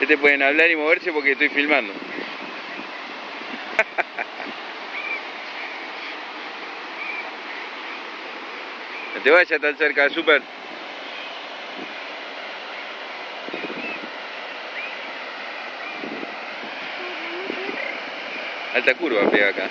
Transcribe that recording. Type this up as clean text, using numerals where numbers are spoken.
Este pueden hablar y moverse porque estoy filmando. No te vayas tan cerca, Super. Alta curva pega acá.